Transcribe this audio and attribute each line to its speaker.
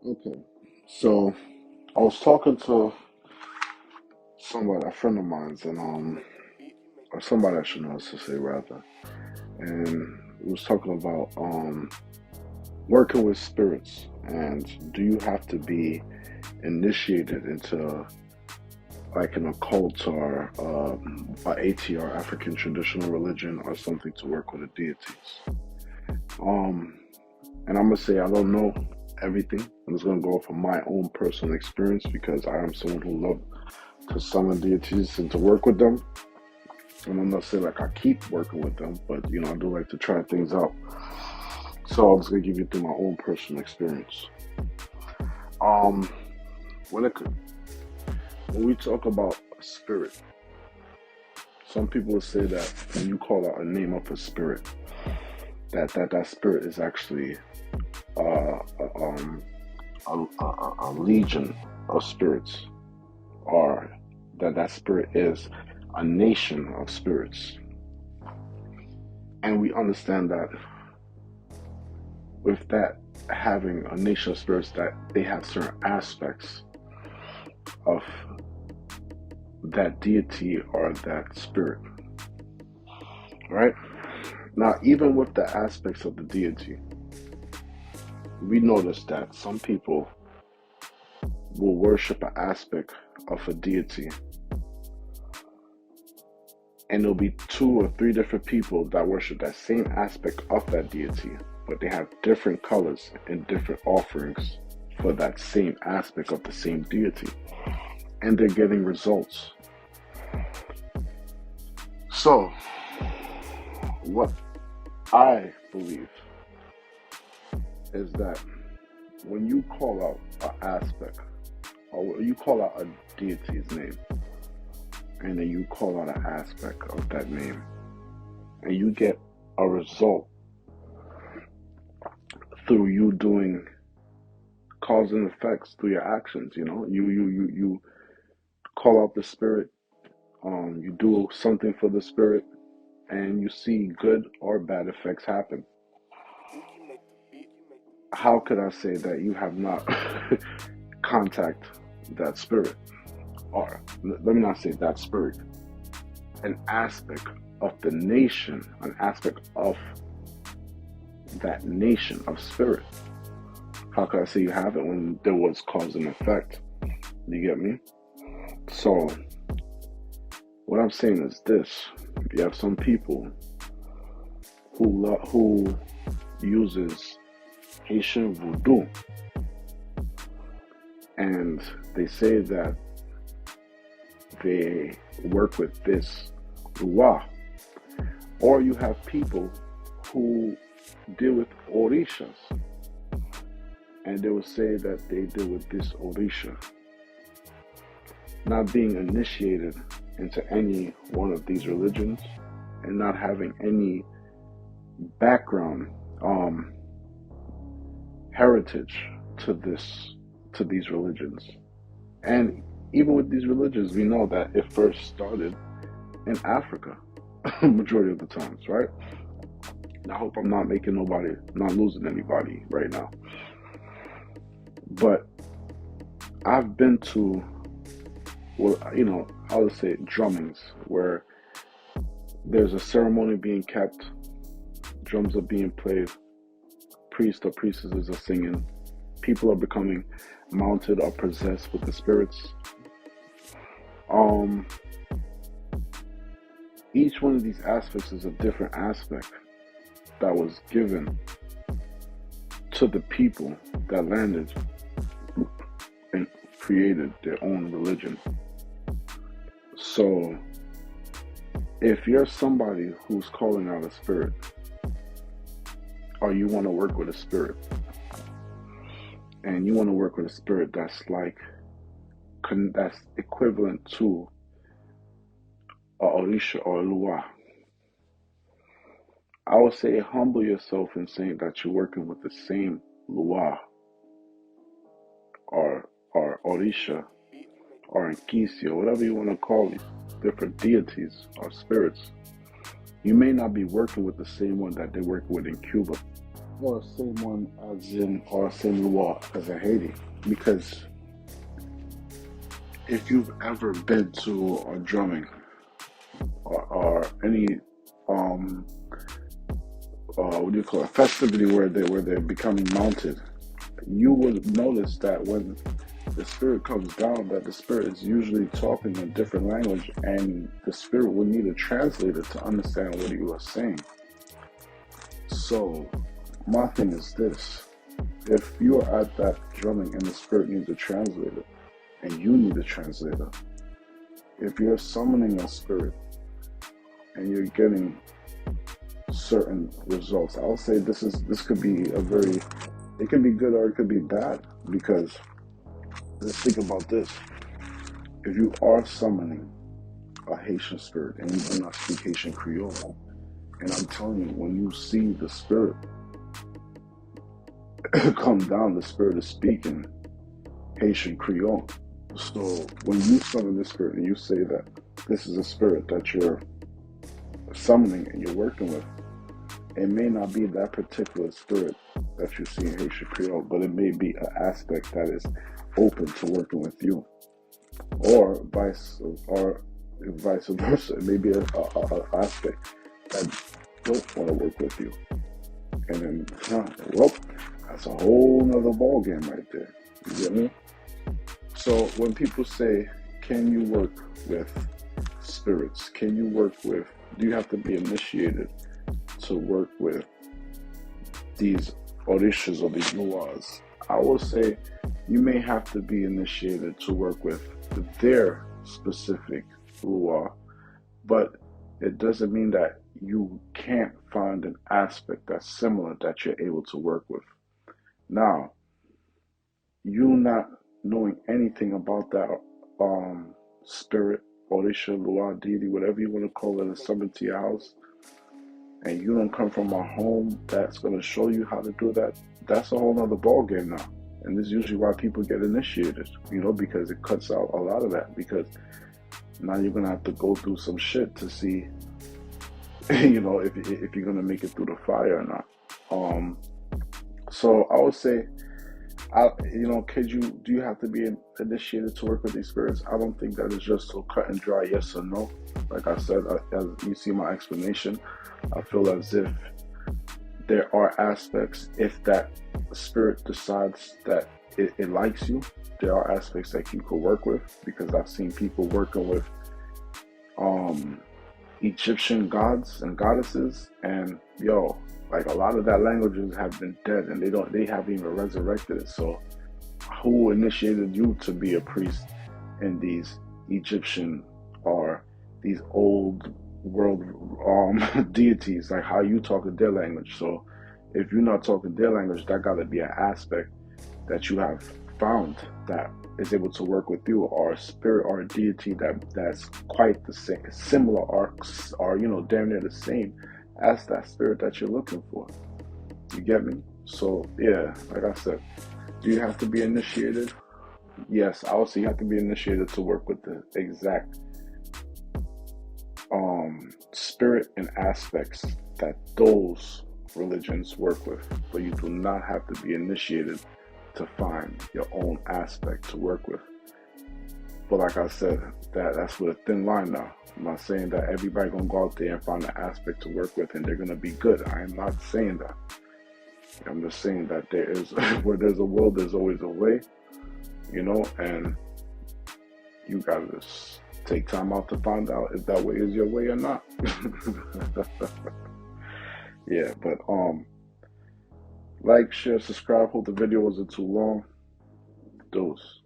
Speaker 1: Okay. So I was talking to somebody, a friend of mine's, and or somebody I should know to say rather, and we was talking about working with spirits, and do you have to be initiated into like an occult or a ATR, African traditional religion, or something to work with the deities? Um, and I'm gonna say I don't know everything. I'm just gonna go off of my own personal experience because I am someone who loves to summon deities and to work with them. And I'm not saying like I keep working with them, but I do like to try things out. So I'm just gonna give you through my own personal experience. Um, when it when we talk about a spirit, some people will say that when you call out a name of a spirit, that spirit is actually uh, a, um, a legion of spirits, or that spirit is a nation of spirits. And we understand that with that having a nation of spirits, that they have certain aspects of that deity or that spirit, right? Now, even with the aspects of the deity, we notice that some people will worship an aspect of a deity, and there'll be two or three different people that worship that same aspect of that deity, but they have different colors and different offerings for that same aspect of the same deity, and they're getting results. So, what I believe is that when you call out an aspect, or you call out a deity's name, and then you call out an aspect of that name, and you get a result through you doing cause and effects through your actions. You call out the spirit, you do something for the spirit, and you see good or bad effects happen. How could I say that you have not contact that spirit? Or let me not say that spirit, an aspect of the nation, an aspect of that nation of spirit. How could I say you haven't when there was cause and effect? Do you get me? So, what I'm saying is this: you have some people who uses Haitian voodoo, and they say that they work with this loi. Or you have people who deal with orishas, and they will say that they deal with this orisha, not being initiated into any one of these religions and not having any background heritage to these religions. And even with these religions, we know that it first started in Africa, majority of the times, right? And I hope I'm not not losing anybody right now. But I've been to, well, I would say drummings where there's a ceremony being kept, drums are being played, priest or priestesses are singing, people are becoming mounted or possessed with the spirits. Um, each one of these aspects is a different aspect that was given to the people that landed and created their own religion. So, if you're somebody who's calling out a spirit, or you want to work with a spirit, and you want to work with a spirit that's equivalent to a Orisha or a Lua, I would say humble yourself in saying that you're working with the same Lua or Orisha or Nkisi or whatever you want to call these different deities or spirits. You may not be working with the same one that they're working with in Cuba. or same one as in, or same law as in Haiti. Because if you've ever been to a drumming or any um what do you call it, festivity where they're becoming mounted, you would notice that when the spirit comes down, that the spirit is usually talking a different language, and the spirit will need a translator to understand what you are saying. So my thing is this: if you are at that drumming and the spirit needs a translator, and you need a translator, if you're summoning a spirit and you're getting certain results, I'll say this could be it could be good or it could be bad, because let's think about this. If you are summoning a Haitian spirit and you do not speak Haitian Creole, and I'm telling you, when you see the spirit come down, the spirit is speaking Haitian Creole. So when you summon this spirit and you say that this is a spirit that you're summoning and you're working with, it may not be that particular spirit that you see in Haitian Creole, but it may be an aspect that is open to working with you, or vice versa. It may be an aspect that don't want to work with you, and then well, that's a whole nother ball game right there. You get me? So when people say, "Can you work with spirits? Can you work with? Do you have to be initiated to work with these orishas or these luas?" I will say you may have to be initiated to work with their specific lua, but it doesn't mean that you can't find an aspect that's similar that you're able to work with. Now, you not knowing anything about that spirit, orisha, lua, deity, whatever you want to call it, and summoned to your house, and you don't come from a home that's going to show you how to do that, that's a whole nother ball game now. And this is usually why people get initiated, because it cuts out a lot of that, because now you're going to have to go through some shit to see, if you're going to make it through the fire or not. So I would say, do you have to be initiated to work with these spirits? I don't think that is just so cut and dry, yes or no. Like I said, as you see my explanation, I feel as if there are aspects, if that spirit decides that it likes you, there are aspects that you could work with, because I've seen people working with Egyptian gods and goddesses, and like a lot of that languages have been dead, and they haven't even resurrected it. So who initiated you to be a priest in these Egyptian or these old world deities? Like, how you talking their language? So if you're not talking their language, that gotta be an aspect that you have found that is able to work with you, or a spirit or a deity that's quite the same, similar, or damn near the same as that spirit that you're looking for. You get me? So yeah, like I said, do you have to be initiated? Yes, I would say you have to be initiated to work with the exact spirit and aspects that those religions work with, but you do not have to be initiated to find your own aspect to work with. But like I said, that's with a thin line now. I'm not saying that everybody gonna go out there and find an aspect to work with and they're gonna be good. I am not saying that. I'm just saying that there is where there's a will, there's always a way, and you gotta just take time out to find out if that way is your way or not. Yeah, but like, share, subscribe. Hope the video wasn't too long. Dose.